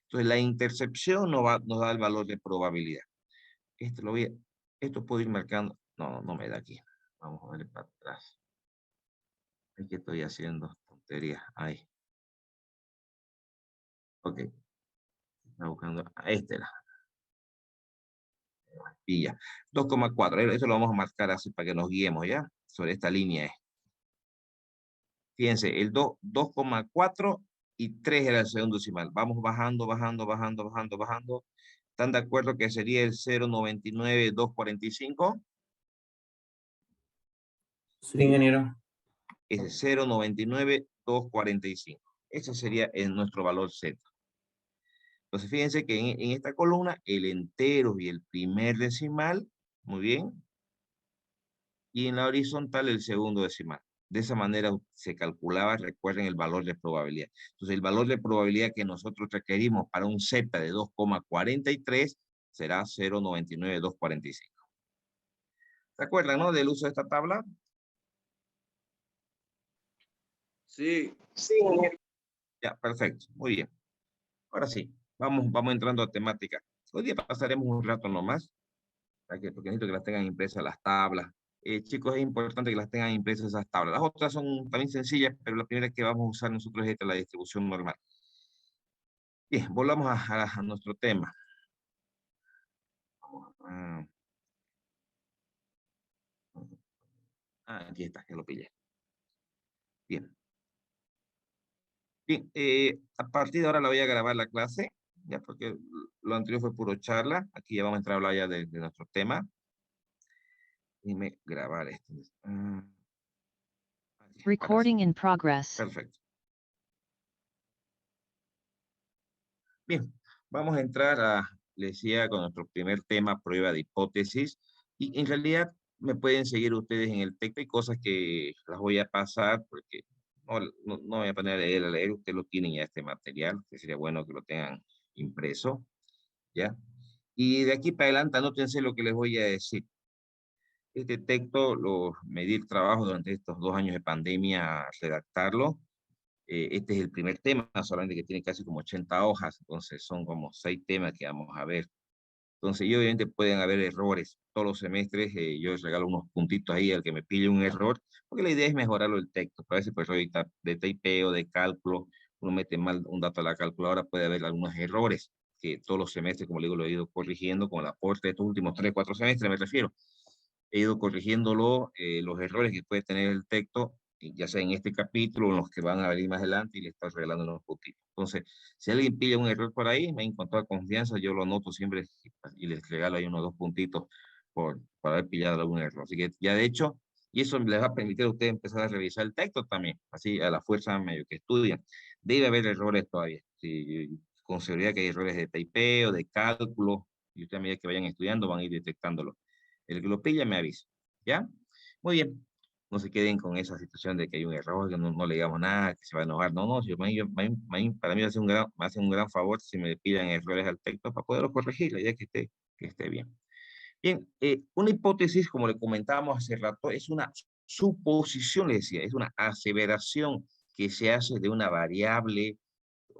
[SPEAKER 1] Entonces la intercepción nos da el valor de probabilidad. Esto puedo ir marcando. No me da aquí. Vamos a ver para atrás. Es que estoy haciendo tonterías. Ahí. Ok. Está buscando. Este era. Y ya. 2,4. Eso lo vamos a marcar así para que nos guiemos, ¿ya? Sobre esta línea. Fíjense, el 2,4 y 3 era el segundo decimal. Vamos bajando. ¿Están de acuerdo que sería el 0,99245?
[SPEAKER 4] Sí, ingeniero.
[SPEAKER 1] Es 0,99245. Ese sería nuestro valor Z. Entonces, fíjense que en esta columna, el entero y el primer decimal, muy bien, y en la horizontal, el segundo decimal. De esa manera se calculaba, recuerden, el valor de probabilidad. Entonces, el valor de probabilidad que nosotros requerimos para un Z de 2,43 será 0,99245. ¿Se acuerdan, no, del uso de esta tabla?
[SPEAKER 4] Sí.
[SPEAKER 1] Ya, perfecto, muy bien. Ahora sí, vamos entrando a temática. Hoy día pasaremos un rato nomás, porque necesito que las tengan impresas las tablas. Chicos, es importante que las tengan impresas esas tablas. Las otras son también sencillas, pero la primera que vamos a usar nosotros es esta, la distribución normal. Bien, volvamos a nuestro tema. Aquí está, que lo pillé. Bien. Bien, a partir de ahora la voy a grabar la clase, ya porque lo anterior fue puro charla. Aquí ya vamos a entrar a hablar ya de nuestro tema. Déjenme grabar esto.
[SPEAKER 5] Recording in progress.
[SPEAKER 1] Perfecto. Bien, vamos a entrar les decía, con nuestro primer tema, prueba de hipótesis. Y en realidad me pueden seguir ustedes en el texto. Hay cosas que las voy a pasar porque no voy a poner a leer. Ustedes lo tienen ya este material, que sería bueno que lo tengan impreso, ¿ya? Y de aquí para adelante, anótense lo que les voy a decir. Este texto me di el trabajo durante estos 2 años de pandemia redactarlo. Este es el primer tema, solamente que tiene casi como 80 hojas, entonces son como 6 temas que vamos a ver. Entonces, y obviamente pueden haber errores. Todos los semestres yo les regalo unos puntitos ahí al que me pille un error, porque la idea es mejorarlo el texto. Para ese pues ahorita de typeo, de cálculo, uno mete mal un dato a la calculadora, puede haber algunos errores que todos los semestres, como le digo, lo he ido corrigiendo con el aporte de estos últimos 3, 4 semestres, me refiero. He ido corrigiéndolo, los errores que puede tener el texto, ya sea en este capítulo o en los que van a venir más adelante, y le estás regalando unos puntitos. Entonces, si alguien pide un error por ahí, me en cuanto a confianza, yo lo anoto siempre y les regalo ahí unos 2 puntitos por haber pillado algún error. Así que ya de hecho, y eso les va a permitir a ustedes empezar a revisar el texto también, así a la fuerza medio que estudian. Debe haber errores todavía, sí, con seguridad que hay errores de typeo, de cálculo, y ustedes a medida que vayan estudiando van a ir detectándolo. El que lo pilla me avisa, ¿ya? Muy bien. No se queden con esa situación de que hay un error, que no le digamos nada, que se va a enojar. No, no, para mí me hace un gran favor si me pidan errores al texto para poderlo corregir, la idea es que esté bien. Bien, una hipótesis, como le comentábamos hace rato, es una suposición, le decía, es una aseveración que se hace de una variable,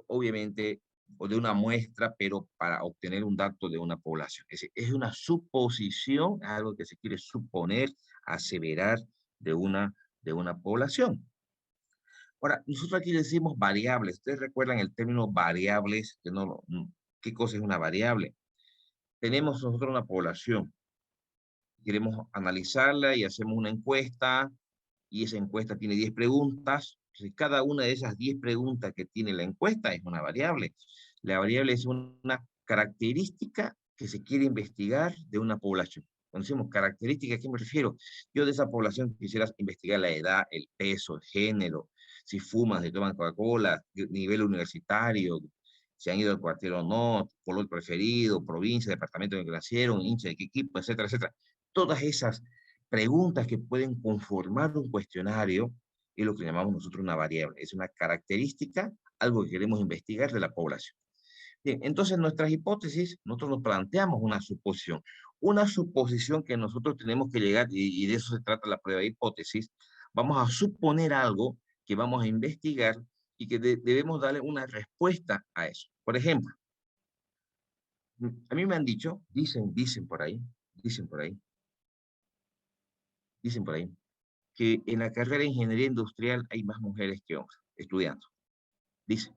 [SPEAKER 1] obviamente, o de una muestra, pero para obtener un dato de una población. Es decir, es una suposición, algo que se quiere suponer, aseverar de una población. Ahora, nosotros aquí decimos variables. ¿Ustedes recuerdan el término variables? ¿Qué cosa es una variable? Tenemos nosotros una población. Queremos analizarla y hacemos una encuesta, y esa encuesta tiene 10 preguntas. Entonces, cada una de esas 10 preguntas que tiene la encuesta es una variable. La variable es una característica que se quiere investigar de una población. Cuando decimos características, ¿a qué me refiero? Yo de esa población quisiera investigar la edad, el peso, el género, si fuman, si toman Coca-Cola, nivel universitario, si han ido al cuartel o no, color preferido, provincia, departamento en el que nacieron, hincha de qué equipo, etcétera, etcétera. Todas esas preguntas que pueden conformar un cuestionario es lo que llamamos nosotros una variable. Es una característica, algo que queremos investigar de la población. Bien, entonces nuestras hipótesis, nosotros nos planteamos una suposición que nosotros tenemos que llegar, y de eso se trata la prueba de hipótesis. Vamos a suponer algo que vamos a investigar y que debemos darle una respuesta a eso. Por ejemplo, a mí me han dicho, dicen por ahí, que en la carrera de ingeniería industrial hay más mujeres que hombres estudiando. Dicen,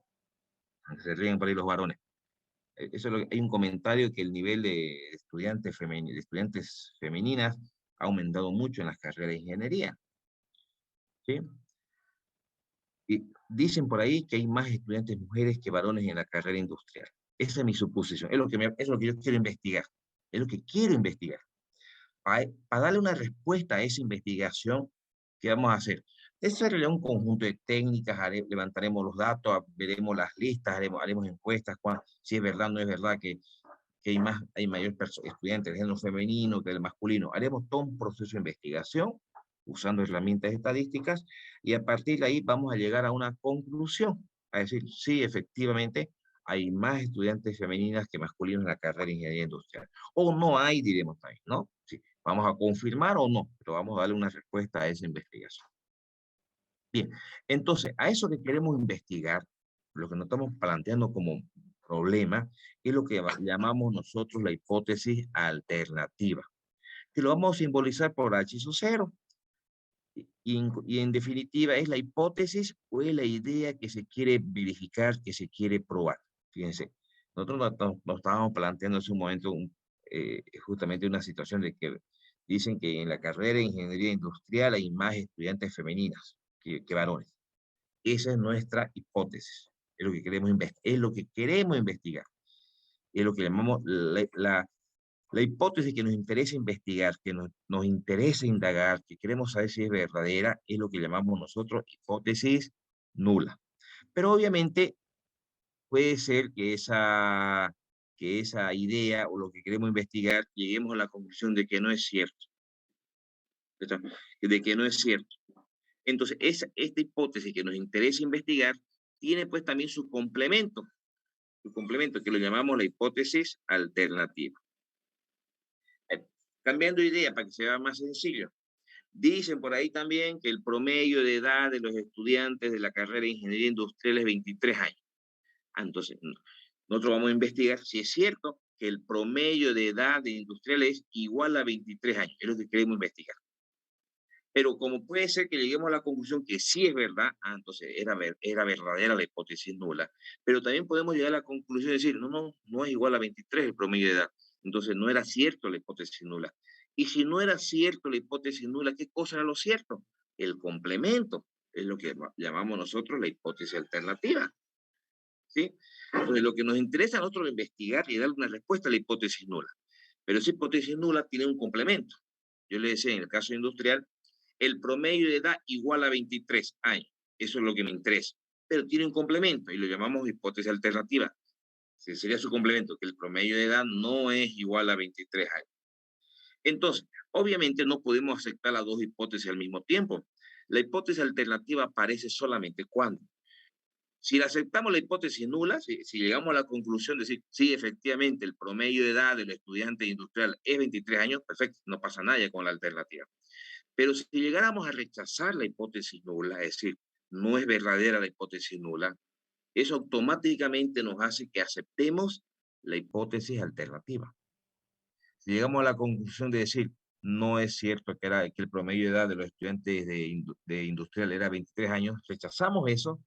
[SPEAKER 1] aunque se ríen por ahí los varones. Hay un comentario que el nivel de estudiantes femeninas ha aumentado mucho en las carreras de ingeniería. ¿Sí? Y dicen por ahí que hay más estudiantes mujeres que varones en la carrera industrial. Esa es mi suposición, es lo que yo quiero investigar, es lo que quiero investigar. Para darle una respuesta a esa investigación, ¿qué vamos a hacer? Desarrollar un conjunto de técnicas, levantaremos los datos, veremos las listas, haremos encuestas, si es verdad o no es verdad que hay mayor estudiantes del género femenino que del masculino. Haremos todo un proceso de investigación usando herramientas estadísticas, y a partir de ahí vamos a llegar a una conclusión, a decir, sí, efectivamente, hay más estudiantes femeninas que masculinos en la carrera de ingeniería industrial. O no hay, diremos también, ¿no? Sí, vamos a confirmar o no, pero vamos a darle una respuesta a esa investigación. Bien, entonces, a eso que queremos investigar, lo que nos estamos planteando como problema, es lo que llamamos nosotros la hipótesis alternativa, que lo vamos a simbolizar por H sub 0. Y en definitiva, es la hipótesis o es la idea que se quiere verificar, que se quiere probar. Fíjense, nosotros nos estábamos planteando en su momento justamente una situación de que dicen que en la carrera de ingeniería industrial hay más estudiantes femeninas que varones. Esa es nuestra hipótesis, es lo que queremos investigar, es lo que llamamos la hipótesis que nos interesa investigar, que nos interesa indagar, que queremos saber si es verdadera, es lo que llamamos nosotros hipótesis nula. Pero obviamente puede ser que esa idea o lo que queremos investigar lleguemos a la conclusión de que no es cierto. De que no es cierto. Entonces, esta hipótesis que nos interesa investigar tiene pues también su complemento que lo llamamos la hipótesis alternativa. Cambiando idea para que sea más sencillo. Dicen por ahí también que el promedio de edad de los estudiantes de la carrera de ingeniería industrial es 23 años. Entonces, nosotros vamos a investigar si es cierto que el promedio de edad de industrial es igual a 23 años. Es lo que queremos investigar. Pero como puede ser que lleguemos a la conclusión que sí es verdad, entonces era verdadera la hipótesis nula, pero también podemos llegar a la conclusión de decir, no es igual a 23 el promedio de edad, entonces no era cierto la hipótesis nula. Y si no era cierto la hipótesis nula, ¿qué cosa era lo cierto? El complemento, es lo que llamamos nosotros la hipótesis alternativa. ¿Sí? Entonces lo que nos interesa a nosotros es investigar y dar una respuesta a la hipótesis nula. Pero esa hipótesis nula tiene un complemento. Yo le decía, en el caso industrial, el promedio de edad igual a 23 años. Eso es lo que me interesa. Pero tiene un complemento y lo llamamos hipótesis alternativa. Sería su complemento, que el promedio de edad no es igual a 23 años. Entonces, obviamente no podemos aceptar las dos hipótesis al mismo tiempo. La hipótesis alternativa aparece solamente cuando. Si aceptamos la hipótesis nula, si llegamos a la conclusión de decir, sí, efectivamente, el promedio de edad del estudiante industrial es 23 años, perfecto, no pasa nada con la alternativa. Pero si llegáramos a rechazar la hipótesis nula, es decir, no es verdadera la hipótesis nula, eso automáticamente nos hace que aceptemos la hipótesis alternativa. Si llegamos a la conclusión de decir, no es cierto que el promedio de edad de los estudiantes de industrial era 23 años, rechazamos eso.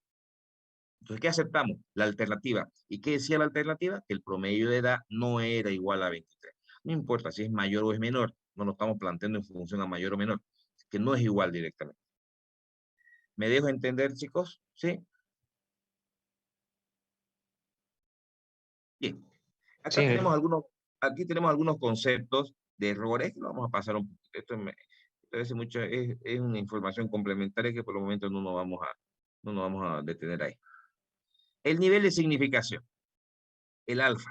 [SPEAKER 1] Entonces, ¿qué aceptamos? La alternativa. ¿Y qué decía la alternativa? Que el promedio de edad no era igual a 23. No importa si es mayor o es menor, no lo estamos planteando en función a mayor o menor, que no es igual directamente. ¿Me dejo entender, chicos? ¿Sí? Bien. Acá
[SPEAKER 4] Sí,
[SPEAKER 1] aquí tenemos algunos conceptos de errores que lo vamos a pasar un poquito. Esto me parece mucho, es una información complementaria que por el momento no nos vamos a detener ahí. El nivel de significación, el alfa.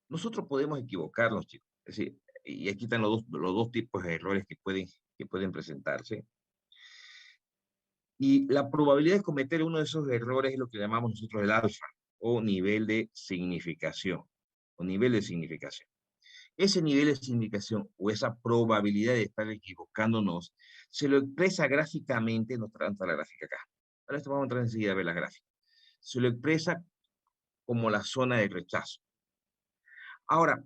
[SPEAKER 1] Nosotros podemos equivocarnos, chicos. Es decir, y aquí están los dos tipos de errores que pueden presentarse. Y la probabilidad de cometer uno de esos errores es lo que llamamos nosotros el alfa, o nivel de significación, o nivel de significación. Ese nivel de significación, o esa probabilidad de estar equivocándonos, se lo expresa gráficamente, nos trae la gráfica acá. Ahora esto vamos a entrar enseguida a ver la gráfica. Se lo expresa como la zona de rechazo. Ahora,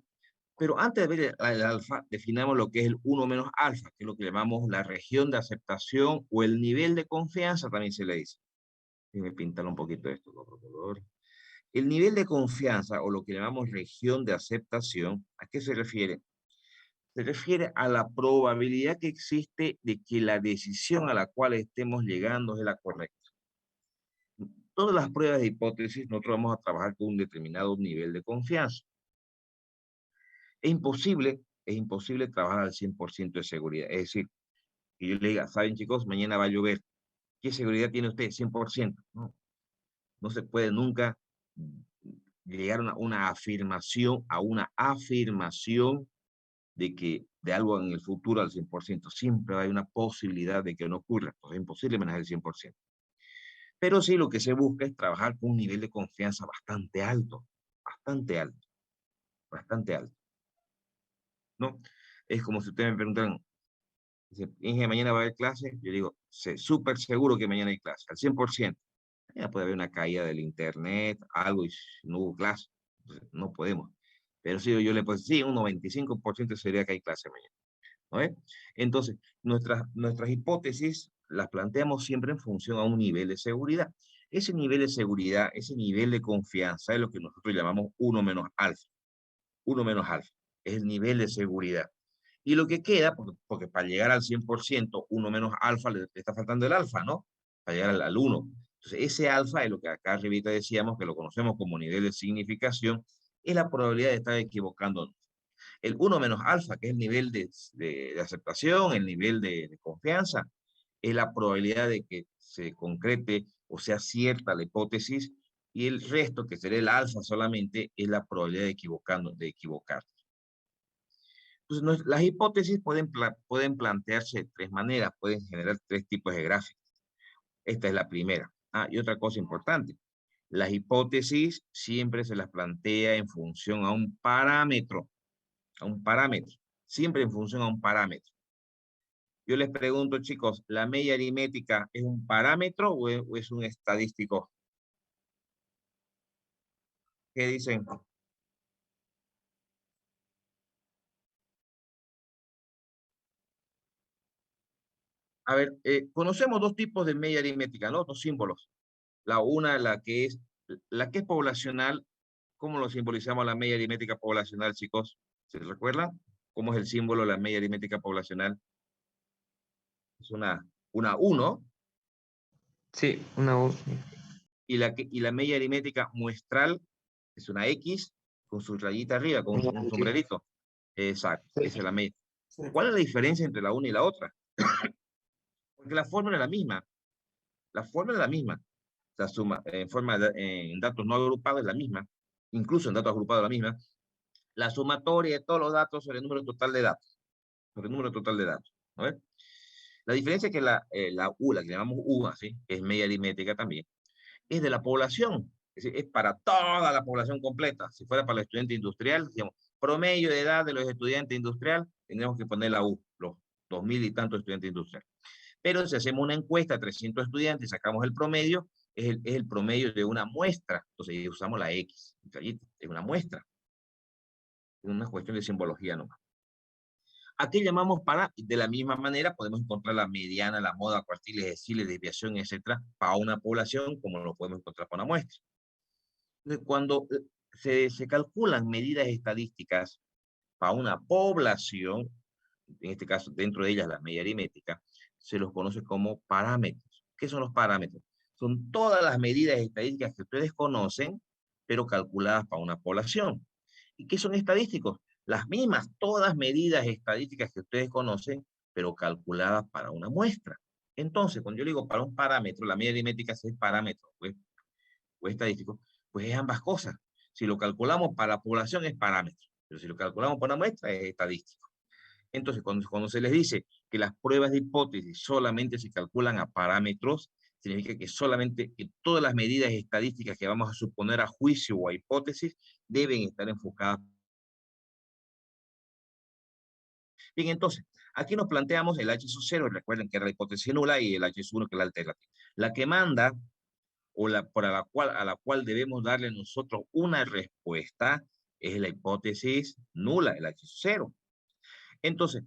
[SPEAKER 1] pero antes de ver el alfa, definamos lo que es el 1 menos alfa, que es lo que llamamos la región de aceptación o el nivel de confianza, también se le dice. Déjenme pintar un poquito esto, por favor. El nivel de confianza o lo que llamamos región de aceptación, ¿a qué se refiere? Se refiere a la probabilidad que existe de que la decisión a la cual estemos llegando es la correcta. Todas las pruebas de hipótesis, nosotros vamos a trabajar con un determinado nivel de confianza. Es imposible trabajar al 100% de seguridad. Es decir, que yo le diga, saben chicos, mañana va a llover. ¿Qué seguridad tiene usted? 100%. No se puede nunca llegar a una afirmación de algo en el futuro al 100%. Siempre hay una posibilidad de que no ocurra. Entonces es imposible manejar el 100%. Pero sí lo que se busca es trabajar con un nivel de confianza bastante alto, bastante alto, bastante alto. ¿No? Es como si ustedes me preguntaran, dice, Inge, mañana va a haber clase. Yo digo, súper seguro que mañana hay clase, al 100%. Ya puede haber una caída del internet, algo, y no hubo clase. Entonces, no podemos. Pero sí, yo le puedo decir, sí, un 95% sería que hay clase mañana. ¿No es? Entonces, nuestras hipótesis las planteamos siempre en función a un nivel de seguridad. Ese nivel de seguridad, ese nivel de confianza es lo que nosotros llamamos 1 menos alfa. 1 menos alfa. Es el nivel de seguridad. Y lo que queda, porque para llegar al 100%, 1 menos alfa, le está faltando el alfa, ¿no? Para llegar al 1. Entonces, ese alfa es lo que acá arribita decíamos, que lo conocemos como nivel de significación, es la probabilidad de estar equivocándonos. El 1 menos alfa, que es el nivel de aceptación, el nivel de confianza, es la probabilidad de que se concrete o sea cierta la hipótesis, y el resto, que sería el alfa solamente, es la probabilidad de equivocarse. Entonces, las hipótesis pueden plantearse de tres maneras, pueden generar tres tipos de gráficos. Esta es la primera. Y otra cosa importante, las hipótesis siempre se las plantea en función a un parámetro, siempre en función a un parámetro. Yo les pregunto, chicos, ¿la media aritmética es un parámetro o es un estadístico? ¿Qué dicen? A ver, conocemos dos tipos de media aritmética, ¿no? Dos símbolos. La que es poblacional. ¿Cómo lo simbolizamos la media aritmética poblacional, chicos? ¿Se recuerdan? ¿Cómo es el símbolo de la media aritmética poblacional? Es una 1.
[SPEAKER 4] Sí, una U.
[SPEAKER 1] Y la media aritmética muestral es una X con su rayita arriba, con
[SPEAKER 4] Una
[SPEAKER 1] un
[SPEAKER 4] X.
[SPEAKER 1] sombrerito. Exacto,
[SPEAKER 4] Sí.
[SPEAKER 1] esa es la media.
[SPEAKER 4] Sí.
[SPEAKER 1] ¿Cuál es la diferencia entre la una y la otra? Porque la fórmula es la misma. La fórmula es la misma. La suma en datos no agrupados es la misma. Incluso en datos agrupados es la misma. La sumatoria de todos los datos sobre el número total de datos. Sobre el número total de datos. ¿No ves? La diferencia es que la U, la que llamamos U, ¿sí? Que es media aritmética también, es de la población. Es decir, es para toda la población completa. Si fuera para el estudiante industrial, digamos, promedio de edad de los estudiantes industrial, tendríamos que poner la U, los 2000 y tantos estudiantes industriales. Pero si hacemos una encuesta a 300 estudiantes, sacamos el promedio, es el promedio de una muestra. Entonces usamos la X. Es una muestra. Es una cuestión de simbología nomás. Aquí llamamos de la misma manera, podemos encontrar la mediana, la moda, cuartiles, deciles, desviación, etcétera, para una población, como lo podemos encontrar para una muestra. Entonces, cuando se calculan medidas estadísticas para una población, en este caso dentro de ellas la media aritmética, se los conoce como parámetros. ¿Qué son los parámetros? Son todas las medidas estadísticas que ustedes conocen, pero calculadas para una población. ¿Y qué son estadísticos? Las mismas, todas medidas estadísticas que ustedes conocen, pero calculadas para una muestra. Entonces, cuando yo digo para un parámetro, la media aritmética es parámetro o estadístico, pues es ambas cosas. Si lo calculamos para la población es parámetro, pero si lo calculamos para una muestra es estadístico. Entonces, cuando se les dice que las pruebas de hipótesis solamente se calculan a parámetros, significa que solamente que todas las medidas estadísticas que vamos a suponer a juicio o a hipótesis deben estar enfocadas. Bien, entonces, aquí nos planteamos el H sub 0, recuerden que era la hipótesis nula, y el H sub 1 que es la alternativa. La que manda, o a la cual debemos darle nosotros una respuesta, es la hipótesis nula, el H sub 0. Entonces,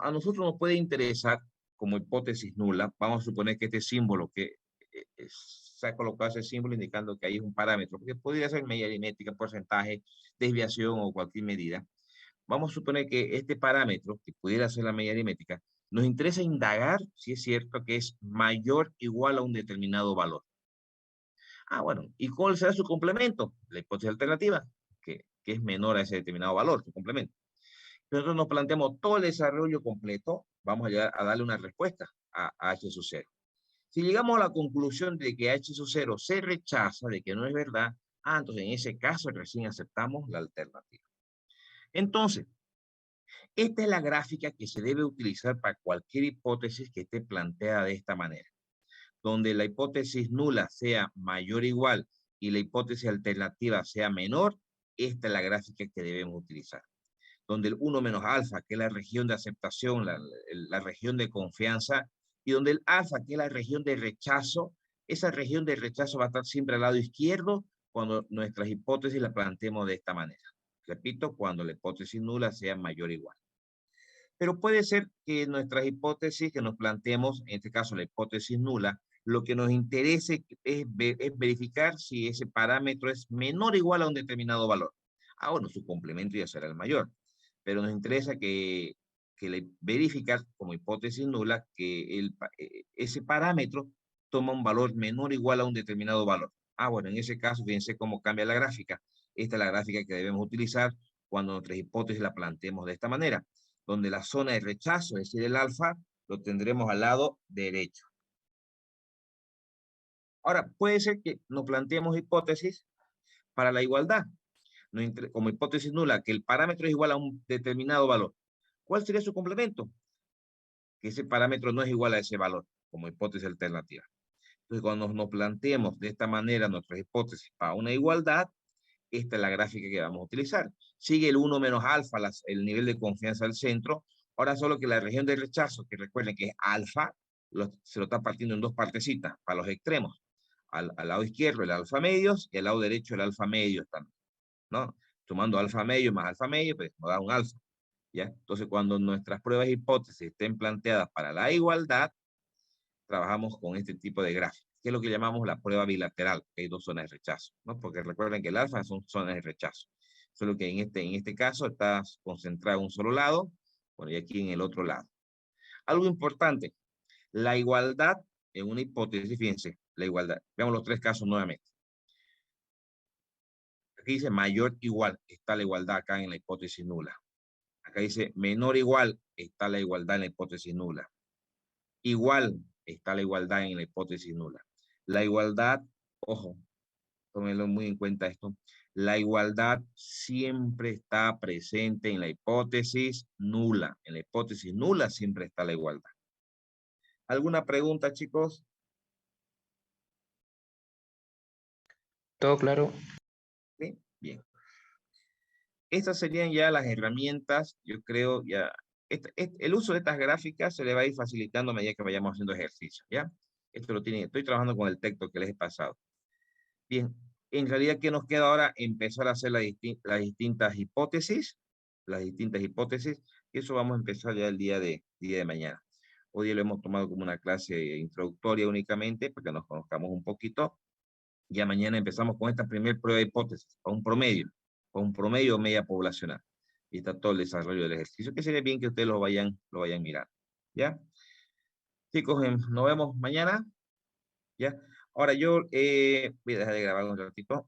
[SPEAKER 1] a nosotros nos puede interesar como hipótesis nula, vamos a suponer que este símbolo que se ha colocado ese símbolo indicando que ahí es un parámetro, porque podría ser media aritmética, porcentaje, desviación o cualquier medida. Vamos a suponer que este parámetro, que pudiera ser la media aritmética, nos interesa indagar si es cierto que es mayor o igual a un determinado valor. Bueno, ¿y cuál será su complemento? La hipótesis alternativa, que es menor a ese determinado valor, su complemento. Nosotros nos planteamos todo el desarrollo completo, vamos a darle una respuesta a H sub 0. Si llegamos a la conclusión de que H sub 0 se rechaza, de que no es verdad, entonces en ese caso recién aceptamos la alternativa. Entonces, esta es la gráfica que se debe utilizar para cualquier hipótesis que esté planteada de esta manera, donde la hipótesis nula sea mayor o igual y la hipótesis alternativa sea menor. Esta es la gráfica que debemos utilizar, donde el 1 menos alfa, que es la región de aceptación, la región de confianza, y donde el alfa, que es la región de rechazo, esa región de rechazo va a estar siempre al lado izquierdo cuando nuestras hipótesis las planteemos de esta manera. Repito, cuando la hipótesis nula sea mayor o igual. Pero puede ser que nuestras hipótesis que nos planteemos, en este caso la hipótesis nula, lo que nos interese es verificar si ese parámetro es menor o igual a un determinado valor. Bueno, su complemento ya será el mayor. Pero nos interesa verificar como hipótesis nula que ese parámetro toma un valor menor o igual a un determinado valor. Bueno, en ese caso, fíjense cómo cambia la gráfica. Esta es la gráfica que debemos utilizar cuando nuestras hipótesis la planteemos de esta manera, donde la zona de rechazo, es decir, el alfa, lo tendremos al lado derecho. Ahora, puede ser que nos planteemos hipótesis para la igualdad, como hipótesis nula, que el parámetro es igual a un determinado valor. ¿Cuál sería su complemento? Que ese parámetro no es igual a ese valor, como hipótesis alternativa. Entonces, cuando nos planteemos de esta manera nuestras hipótesis para una igualdad, esta es la gráfica que vamos a utilizar. Sigue el 1 menos alfa, el nivel de confianza del centro. Ahora solo que la región de rechazo, que recuerden que es alfa, se lo está partiendo en dos partecitas, para los extremos. Al lado izquierdo el alfa medios y al lado derecho el alfa medios también, ¿no? Sumando alfa medio más alfa medio, pues nos da un alfa, ¿ya? Entonces, cuando nuestras pruebas de hipótesis estén planteadas para la igualdad, trabajamos con este tipo de gráficas, que es lo que llamamos la prueba bilateral, que hay dos zonas de rechazo, ¿no? Porque recuerden que el alfa son zonas de rechazo, solo que en este caso está concentrado en un solo lado, bueno, y aquí en el otro lado. Algo importante, la igualdad en una hipótesis, fíjense, la igualdad, veamos los tres casos nuevamente. Aquí dice mayor igual, está la igualdad acá en la hipótesis nula. Acá dice menor igual, está la igualdad en la hipótesis nula. Igual, está la igualdad en la hipótesis nula. La igualdad, ojo, tómenlo muy en cuenta esto, la igualdad siempre está presente en la hipótesis nula. En la hipótesis nula siempre está la igualdad. ¿Alguna pregunta, chicos?
[SPEAKER 4] ¿Todo claro?
[SPEAKER 1] ¿Sí? Bien. Estas serían ya las herramientas, yo creo, ya. El uso de estas gráficas se le va a ir facilitando a medida que vayamos haciendo ejercicios, ¿ya? Esto lo tienen, estoy trabajando con el texto que les he pasado. Bien, en realidad, ¿qué nos queda ahora? Empezar a hacer las distintas hipótesis, y eso vamos a empezar ya el día de mañana. Hoy día lo hemos tomado como una clase introductoria únicamente, para que nos conozcamos un poquito. Ya mañana empezamos con esta primera prueba de hipótesis, con un promedio media poblacional. Y está todo el desarrollo del ejercicio, que sería bien que ustedes lo vayan mirando. ¿Ya? Chicos, nos vemos mañana. ¿Ya? Ahora yo voy a dejar de grabar un ratito.